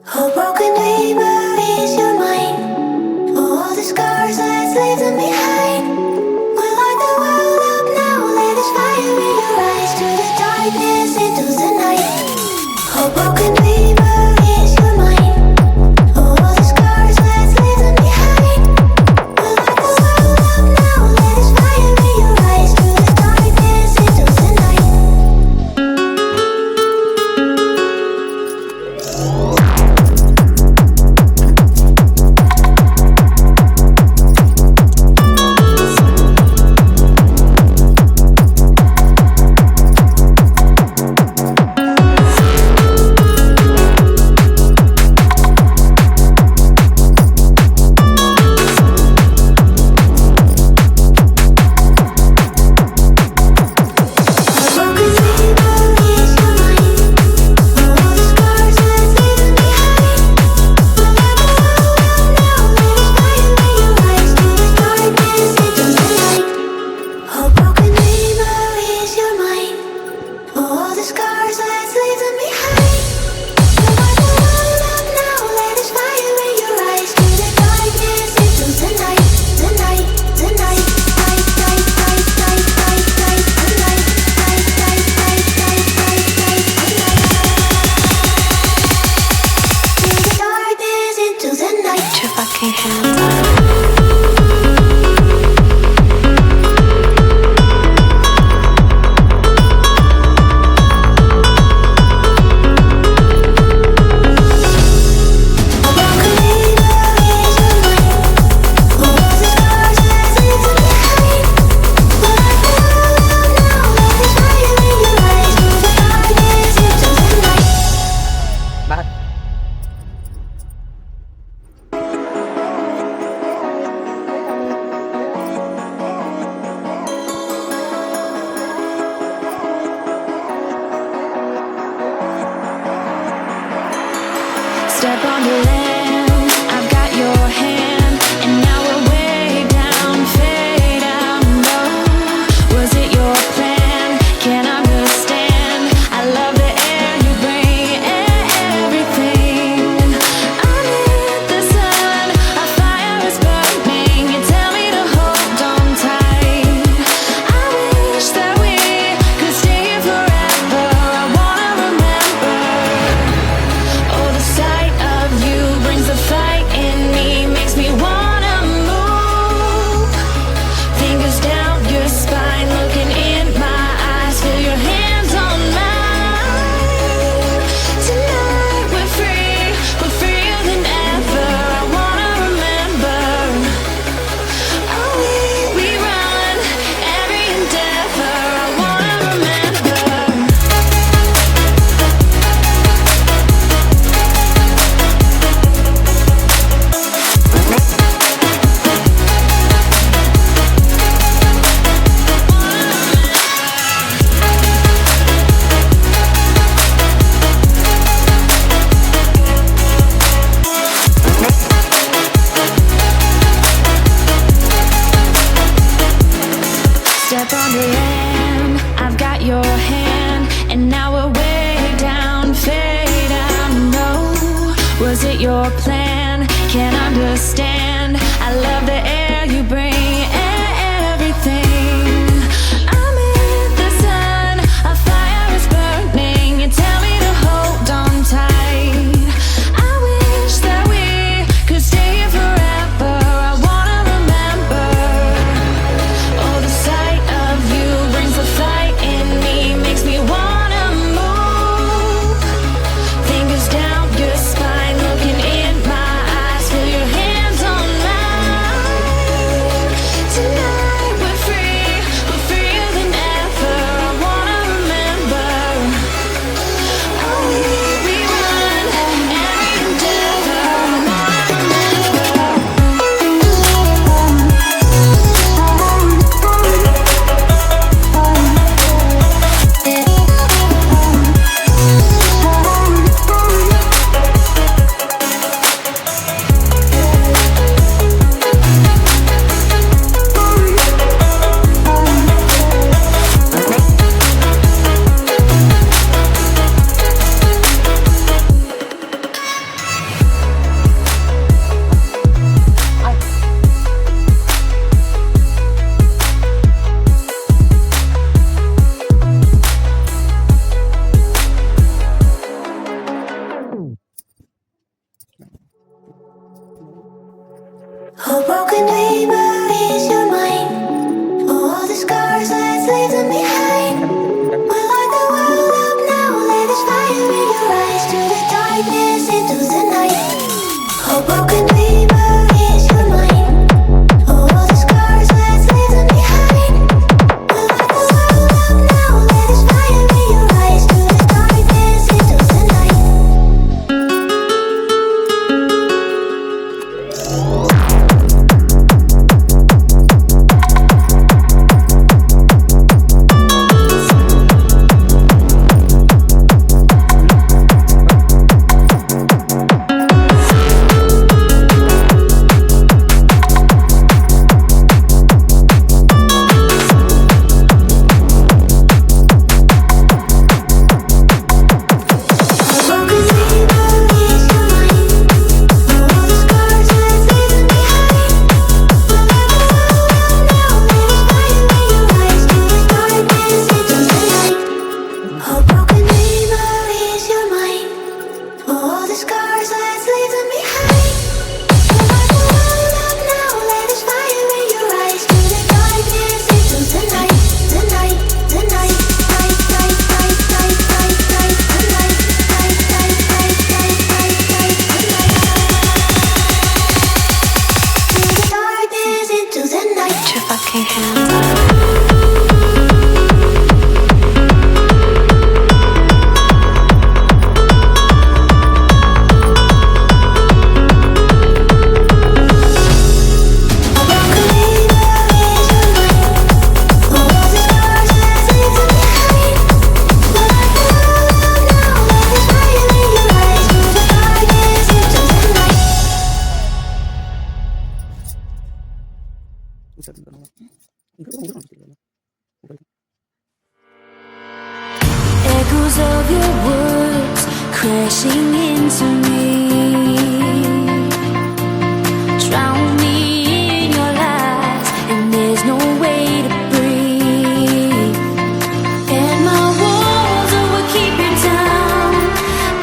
Oh, broken dreamer, is your mind? All the scars that's leaving behind. We light the world up now, let us fire in your eyes. To the darkness, into the night. Oh, broken dreamer, is your mind? All the scars that's leaving behind. We light the world up now, let us fire in your eyes. To the darkness, into the night. Step on the land, I've got your hand, and now we're way down, fade out low. Was it your plan? Can't understand. I love the air you bring, everything. Underneath the sun, a fire is burning. You tell me to hold on tight. I wish that we could stay here forever. I wanna remember. Oh, the sight of you brings the fight in me, makes me wanna move. Fingers down your spine, looking in my eyes, feel your hands on mine. Tonight we're freer than ever. I wanna remember. Oh, we run every endeavor. I wanna remember. Step on the land, I've got your hand, and now we're way down, fade out. No, was it your plan? Can't understand. I love the air you bring, everything. I'm in the sun, a fire is burning. You tell me to hold on tight. I wish that we could stay here forever. I wanna remember. Oh, the sight of you brings the fight in me, makes me wanna move. Fingers down your spine, looking in my eyes, feel your hands on fire in your eyes, to the darkness, into the night. Oh, broken dreamer is your mind. Oh, all the scars, let's leave them behind. We'll light the world up now, let us fire in your eyes, to the darkness, into the night. Echoes of your words crashing into me, drown me in your lies, and there's no way to breathe. And my walls will keep you down.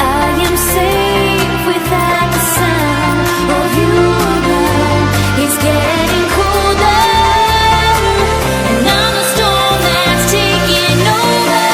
I am safe without the sound of you around. It's getting colder, and I'm the storm that's taking over.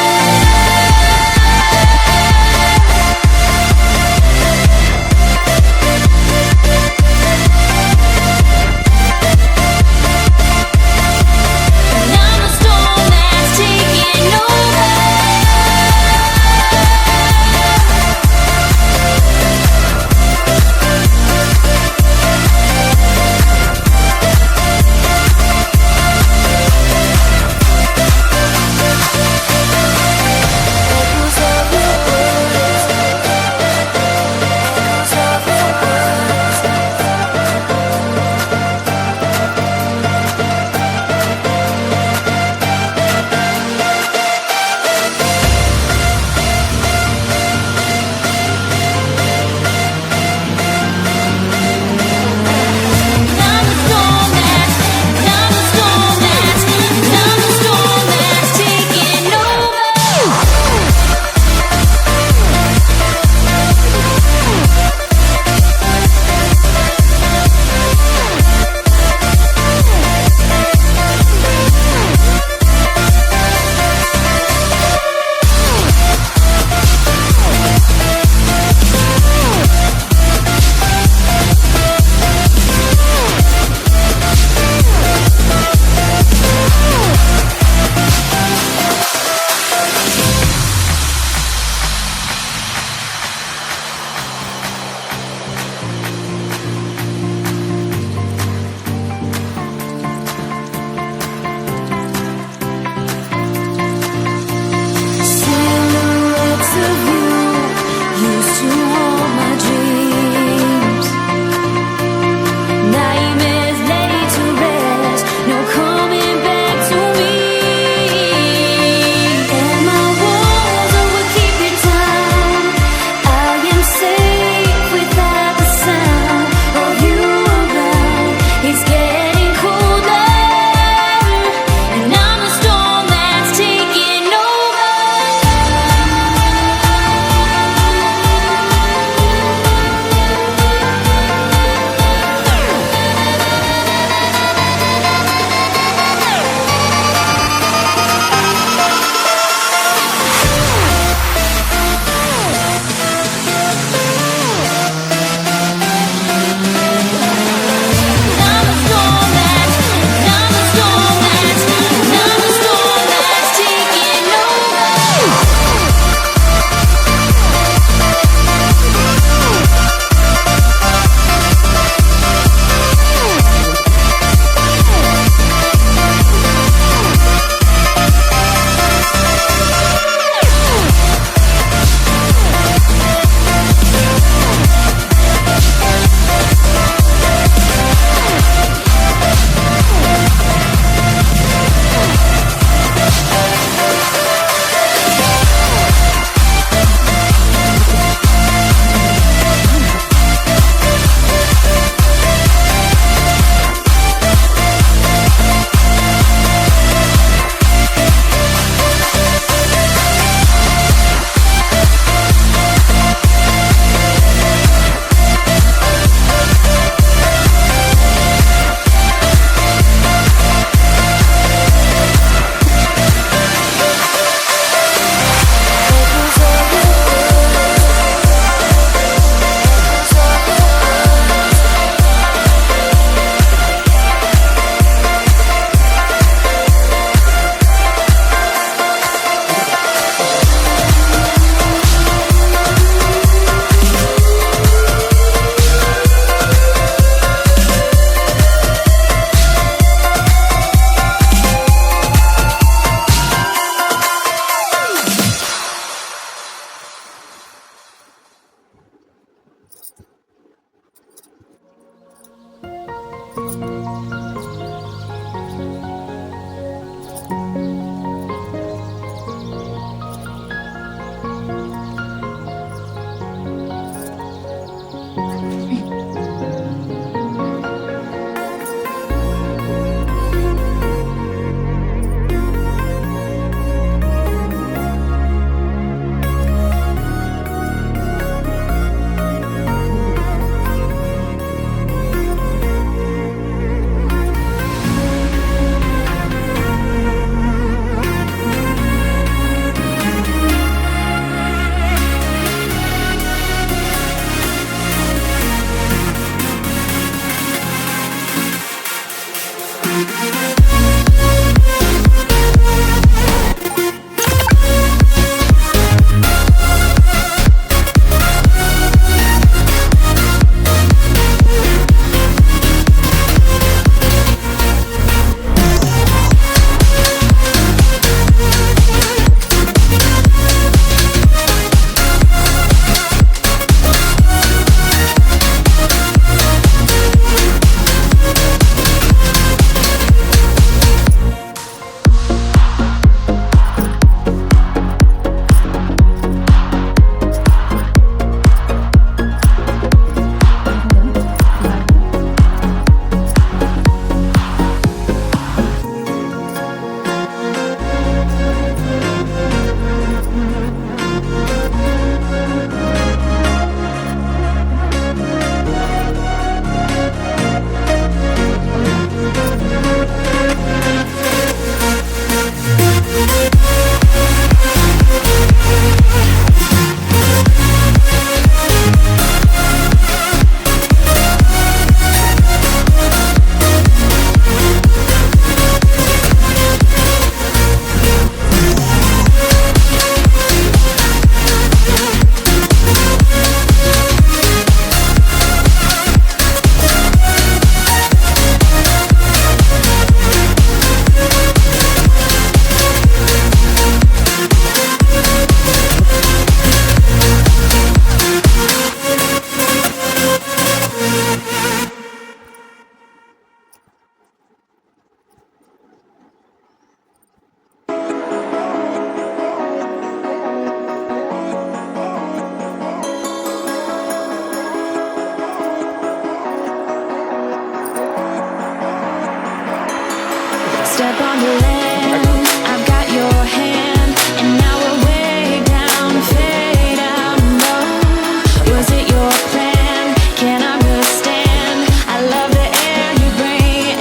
Step on the land, I've got your hand, and now we're way down, fade out low. Was it your plan? Can't understand. I love the air you bring,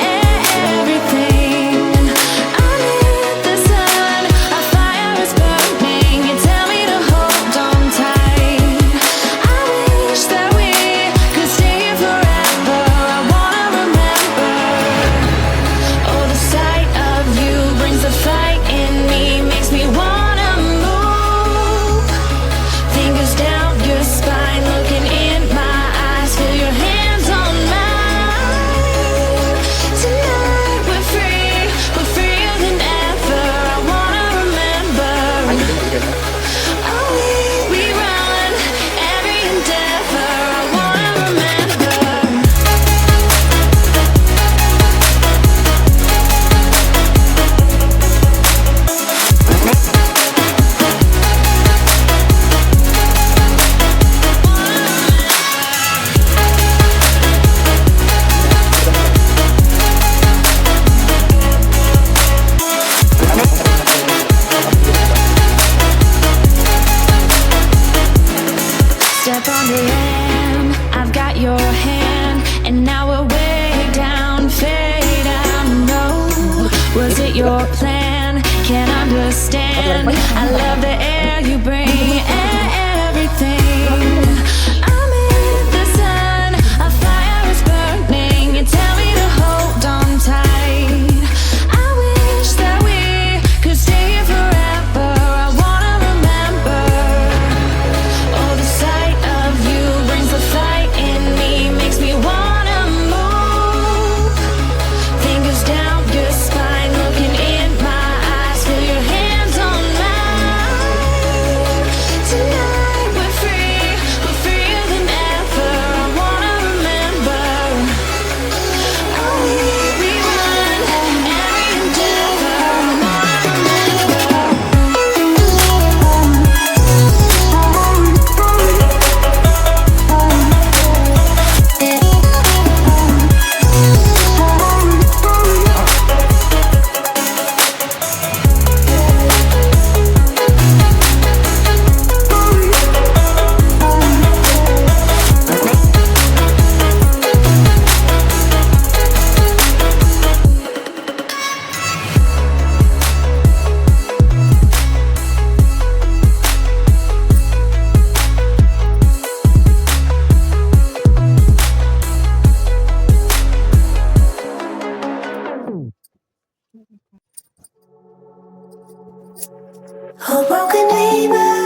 everything. Underneath the sun, our fire is burning. You tell me to hold on tight. I wish that we could stay here forever. I wanna remember. Oh, the sight of you brings the fight in me, makes me wanna move. Fingers down your spine, looking in my eyes, feel your hands on mine. Tonight we're freer than ever. I wanna remember. Oh, we run every endeavor. I wanna remember. Step on the land, I've got your hand, and now we're way down, fade out, no. Was it your plan? Can't understand. I love the air you bring, everything. I'm in the sun, a fire is burning. You tell me to hold on tight. I wish that we could stay here forever. I wanna remember. Oh, the sight of you brings the fight in me, makes me wanna move. Fingers down your spine, looking in my eyes, feel your hands on mine. Tonight we're freer than ever. I wanna remember. Oh, we run every endeavor. I wanna remember. A broken dreamer